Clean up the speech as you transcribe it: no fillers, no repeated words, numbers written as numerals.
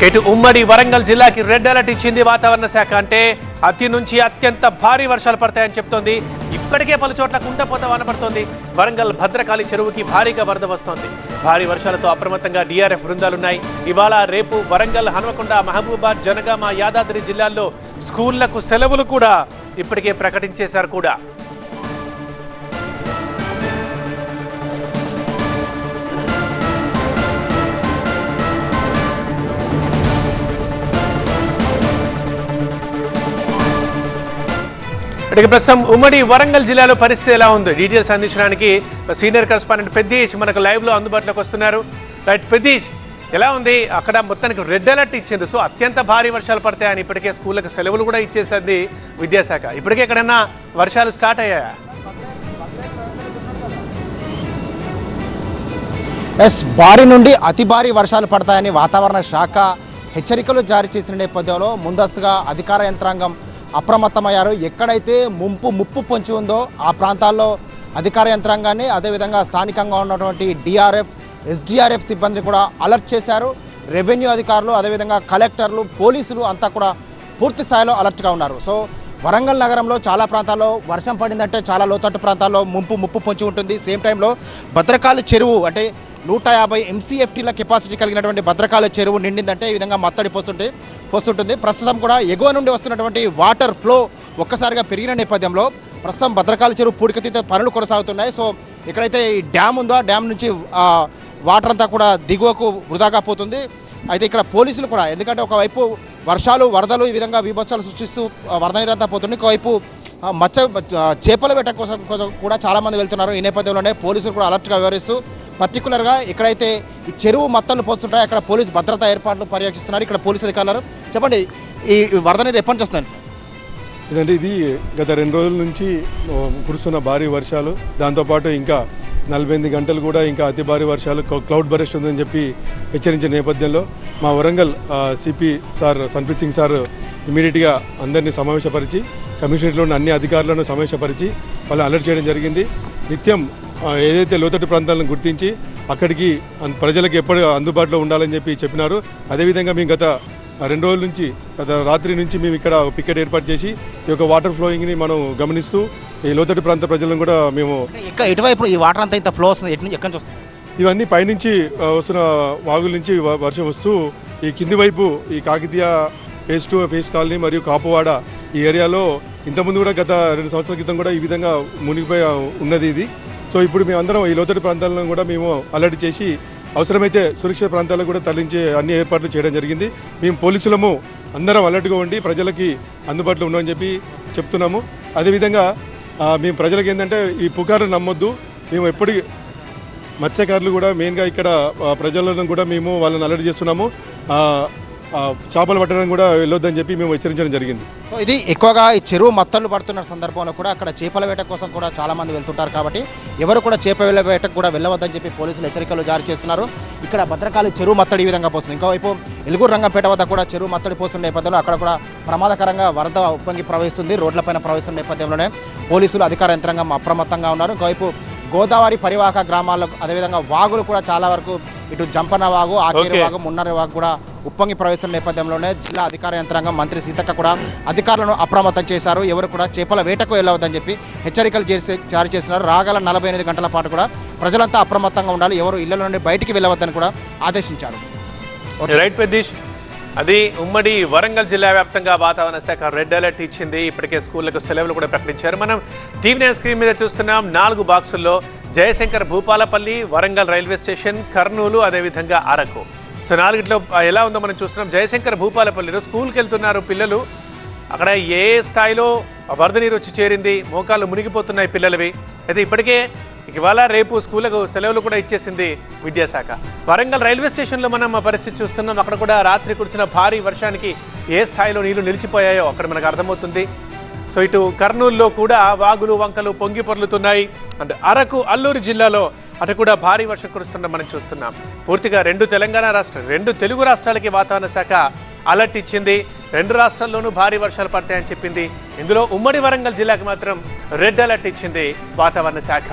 ఇటు ఉమ్మడి వరంగల్ జిల్లాకి రెడ్ అలర్ట్ ఇచ్చింది వాతావరణ శాఖ. అంటే అతి నుంచి అత్యంత భారీ వర్షాలు పడతాయని చెప్తోంది. ఇప్పటికే పలు చోట్ల కుండపోత వాన పడుతోంది. వరంగల్ భద్రకాళి చెరువుకి భారీగా వరద వస్తోంది. భారీ వర్షాలతో అప్రమత్తంగా డిఆర్ఎఫ్ బృందాలున్నాయి. ఇవాళ రేపు వరంగల్, హనుమకొండ, మహబూబాద్, జనగామ, యాదాద్రి జిల్లాల్లో స్కూళ్లకు సెలవులు కూడా ఇప్పటికే ప్రకటించేశారు కూడా. ప్రస్తుతం ఉమ్మడి వరంగల్ జిల్లాలో పరిస్థితి ఎలా ఉంది డీటెయిల్స్ అందించడానికి సీనియర్ కరెస్పాండెంట్ పెద్దీష్ మనకు లైవ్లో అందుబాటులోకి వస్తున్నారు. రైట్ పెద్దీష్, ఎలా ఉంది అక్కడ? మొత్తానికి రెడ్ అలర్ట్ ఇచ్చింది. సో అత్యంత భారీ వర్షాలు పడతాయని ఇప్పటికే స్కూళ్ళకు సెలవులు కూడా ఇచ్చేసింది విద్యాశాఖ. ఇప్పటికే ఎక్కడైనా వర్షాలు స్టార్ట్ అయ్యాయా? భారీ నుండి అతి భారీ వర్షాలు పడతాయని వాతావరణ శాఖ హెచ్చరికలు జారీ చేసిన నేపథ్యంలో ముందస్తుగా అధికార యంత్రాంగం అప్రమత్తమయ్యారు. ఎక్కడైతే ముప్పు పొంచి ఉందో ఆ ప్రాంతాల్లో అధికార యంత్రాంగాన్ని, అదేవిధంగా స్థానికంగా ఉన్నటువంటి డిఆర్ఎఫ్, ఎస్డిఆర్ఎఫ్ సిబ్బందిని కూడా అలర్ట్ చేశారు. రెవెన్యూ అధికారులు, అదేవిధంగా కలెక్టర్లు, పోలీసులు అంతా కూడా పూర్తి స్థాయిలో అలర్ట్గా ఉన్నారు. సో వరంగల్ నగరంలో చాలా ప్రాంతాల్లో వర్షం పడిందంటే చాలా లోతట్టు ప్రాంతాల్లో ముప్పు పొంచి ఉంటుంది. సేమ్ టైంలో భద్రకాళి చెరువు అంటే 150 MCFTల కెపాసిటీ కలిగినటువంటి భద్రకాళి చెరువు నిండిందంటే ఈ విధంగా మత్తడి పోస్తుంటుంది. ప్రస్తుతం కూడా ఎగువ నుండి వస్తున్నటువంటి వాటర్ ఫ్లో ఒక్కసారిగా పెరిగిన నేపథ్యంలో ప్రస్తుతం భద్రకాళి చెరువు పూడికతీత పనులు కొనసాగుతున్నాయి. సో ఎక్కడైతే ఈ డ్యామ్ ఉందో ఆ డ్యామ్ నుంచి వాటర్ అంతా కూడా దిగువకు వృధాగా పోతుంది. అయితే ఇక్కడ పోలీసులు కూడా, ఎందుకంటే ఒకవైపు వర్షాలు, వరదలు ఈ విధంగా విభత్సాలు సృష్టిస్తూ వరద నీరంతా పోతుంది, ఒకవైపు చేపల వేట కోసం కూడా చాలామంది వెళ్తున్నారు. ఈ నేపథ్యంలోనే పోలీసులు కూడా అలర్ట్గా వ్యవహరిస్తూ పర్టికులర్గా ఎక్కడైతే ఈ చెరువు మత్తలు పోస్తుంటాయో అక్కడ పోలీసు భద్రతా ఏర్పాట్లు పర్యవేక్షిస్తున్నారు. ఇక్కడ పోలీసు అధికారులు చెప్పండి, ఈ వరద నీరు ఎప్పటి నుంచి వస్తుంది? ఇదంటే ఇది గత 2 రోజుల నుంచి కురుస్తున్న భారీ వర్షాలు, దాంతోపాటు ఇంకా 48 గంటలు కూడా ఇంకా అతి భారీ వర్షాలు, క్లౌడ్ బరెస్ట్ ఉందని చెప్పి హెచ్చరించిన నేపథ్యంలో మా Warangal CP sir Sanpreet Singh sir ఇమీడియట్గా అందరినీ సమావేశపరిచి, కమిషనరేట్లో ఉన్న అన్ని అధికారులను సమావేశపరిచి వాళ్ళని అలర్ట్ చేయడం జరిగింది. నిత్యం ఏదైతే లోతట్టు ప్రాంతాలను గుర్తించి అక్కడికి ప్రజలకు ఎప్పుడు అందుబాటులో ఉండాలని చెప్పినారు. అదేవిధంగా మేము గత 2 రోజుల నుంచి, గత రాత్రి నుంచి మేము ఇక్కడ పికెట్ ఏర్పాటు చేసి ఈ యొక్క వాటర్ ఫ్లోయింగ్ని మనం గమనిస్తూ ఈ లోతట్టు ప్రాంత ప్రజలను కూడా మేము ఎటువైపు ఈ వాటర్ అంతా ఇంత ఫ్లో వస్తుంది, ఎక్కడి నుంచి వస్తుంది? ఇవన్నీ పైనుంచి వస్తున్న వాగుల నుంచి వర్షం వస్తూ ఈ కింది వైపు ఈ కాకతీయ ఫేజ్ 2, ఫేజ్ కాలనీ మరియు కాపువాడ ఈ ఏరియాలో ఇంతకుముందు కూడా గత 2 సంవత్సరాల క్రితం కూడా ఈ విధంగా మునిగిపోయి ఉన్నది ఇది. సో ఇప్పుడు మేమందరం ఈ లోతట్టు ప్రాంతాలను కూడా మేము అలర్ట్ చేసి అవసరమైతే సురక్షిత ప్రాంతాలకు కూడా తరలించే అన్ని ఏర్పాట్లు చేయడం జరిగింది. మేము పోలీసులము అందరం అలర్ట్గా ఉండి ప్రజలకి అందుబాటులో ఉన్నామని చెప్తున్నాము. అదేవిధంగా మేము ప్రజలకు ఏంటంటే ఈ పుకారు నమ్మొద్దు. మేము ఎప్పటికీ మత్స్యకారులు కూడా మెయిన్గా ఇక్కడ ప్రజలను కూడా మేము వాళ్ళని అలర్ట్ చేస్తున్నాము. చేపలు పట్టడం కూడా వెళ్ళొద్దని చెప్పి మేము హెచ్చరించడం జరిగింది. సో ఇది ఎక్కువగా ఈ చెరువు మత్తళ్ళు పడుతున్న సందర్భంలో కూడా అక్కడ చేపల వేట కోసం కూడా చాలామంది వెళ్తుంటారు. కాబట్టి ఎవరు కూడా చేపల వేటకు కూడా వెళ్ళవద్దని చెప్పి పోలీసులు హెచ్చరికలు జారీ చేస్తున్నారు. ఇక్కడ భద్రకాళి చెరువు మత్తడి ఈ విధంగా పోస్తుంది. ఇంకోవైపు ఎలుగురు రంగంపేట వద్ద కూడా చెరువు మత్తడి పోస్తున్న నేపథ్యంలో అక్కడ కూడా ప్రమాదకరంగా వరద ఉప్పొంగి ప్రవహిస్తుంది. రోడ్లపైన ప్రవహిస్తున్న నేపథ్యంలోనే పోలీసులు అధికార యంత్రాంగం అప్రమత్తంగా ఉన్నారు. ఇంకోవైపు గోదావరి పరివాహక గ్రామాల్లో, అదేవిధంగా వాగులు కూడా చాలా వరకు ఇటు జంపన్న వాగు, ఆకేరు వాగు, మున్నరి వాగు కూడా ఉప్పొంగి ప్రవహిస్తున్న నేపథ్యంలోనే జిల్లా అధికార యంత్రాంగం, మంత్రి సీతక్క కూడా అధికారులను అప్రమత్తం చేశారు. ఎవరు కూడా చేపల వేటకు వెళ్ళవద్దని చెప్పి హెచ్చరికలు జారీ చేస్తున్నారు. రాగల 48 గంటల పాటు కూడా ప్రజలంతా అప్రమత్తంగా ఉండాలి, ఎవరు ఇళ్ల నుండి బయటికి వెళ్ళవద్దని కూడా ఆదేశించారు. రైట్ పెద్దీష్, అది ఉమ్మడి వరంగల్ జిల్లా వ్యాప్తంగా వాతావరణ శాఖ రెడ్ అలర్ట్ ఇచ్చింది. ఇప్పటికే స్కూళ్లకు సెలవులు కూడా ప్రకటించారు. మనం టీవీ స్క్రీన్ మీద చూస్తున్నాం. 4 బాక్సుల్లో జయశంకర్ భూపాలపల్లి, వరంగల్ రైల్వే స్టేషన్, కర్నూలు, అదేవిధంగా అరకు. సో 4ట్లో ఎలా ఉందో మనం చూస్తున్నాం. జయశంకర్ భూపాలపల్లిలో స్కూల్కి వెళ్తున్నారు పిల్లలు. అక్కడ ఏ స్థాయిలో వరద నీరు వచ్చి చేరింది, మోకాళ్ళు మునిగిపోతున్నాయి పిల్లలవి. అయితే ఇప్పటికే ఇవాళ రేపు స్కూళ్ళకు సెలవులు కూడా ఇచ్చేసింది విద్యాశాఖ. వరంగల్ రైల్వే స్టేషన్లో మనం పరిస్థితి చూస్తున్నాం. అక్కడ కూడా రాత్రి కురిసిన భారీ వర్షానికి ఏ స్థాయిలో నీళ్లు నిలిచిపోయాయో అక్కడ మనకు అర్థమవుతుంది. సో ఇటు కర్నూలులో కూడా వాగులు వంకలు పొంగి పొర్లుతున్నాయి. అండ్ అరకు, అల్లూరు జిల్లాలో అటు కూడా భారీ వర్షం కురుస్తుండడం మనం చూస్తున్నాం. పూర్తిగా 2 తెలుగు రాష్ట్రాలకి వాతావరణ శాఖ అలర్ట్ ఇచ్చింది. 2 రాష్ట్రాల్లోనూ భారీ వర్షాలు పడతాయని చెప్పింది. ఇందులో ఉమ్మడి వరంగల్ జిల్లాకి మాత్రం రెడ్ అలర్ట్ ఇచ్చింది వాతావరణ శాఖ.